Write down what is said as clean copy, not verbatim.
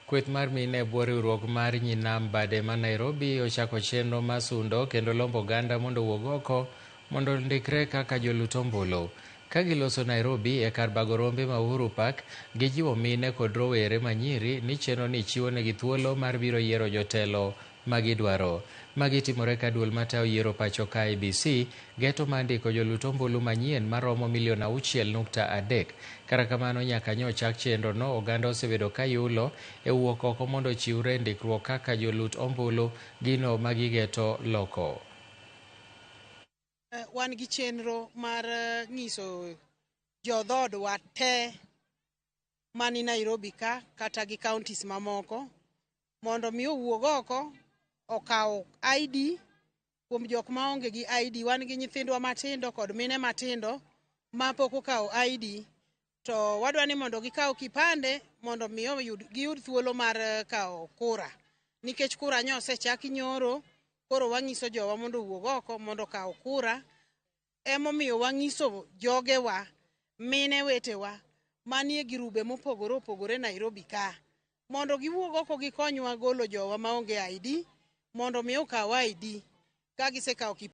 Kweth mar mine e bwo riwruok mar Nyinam Bade ma Nairobi ochako chenro mar sundo kendo lombo oganda mondo owuog oko mondo ondikre kaka jolut ombulu. Ka giloso Nairobi e kar bago rombe ma Uhuru Park, gijiwo mine kod rowere manyiri ni chenro ni chiwo negi thuolo mar biro yiero jotelo magidwaro. Magi timore ka duol matayo yiero pacho ka IEBC geto mar ndiko jolut ombulu manyien maromo 6.3 million. Kata kamano, nyaka nyo chak chenro no, oganda osebedo ka yulo e wuok oko mondo ochiwre ndikruok kaka jolut ombulu gino magigeto loko. Wan gi chenro mar nyiso jodhodwa te mani Nairobi ka kata gi counties mamoko mondo mi owuog oko okaw ID kuom jok ma onge gi ID. Wan gi nyithindwa matindo kod mine matindo mapok okaw ID, to wadwani mondo gikaw kipande mondo mi giyud thuolo mar kaw kura, nikech kura nyo osechaki nyoro. Koro wanyiso jowa mondo owuog oko mondo kaw kura. Emomiyo wanyiso jogewa, mine wetewa manie girube mopogore opogore Nairobi ka mondo giwuog oko gikonywa golo jowa maonge ID mondo mi okaw ID. Ka gisekaw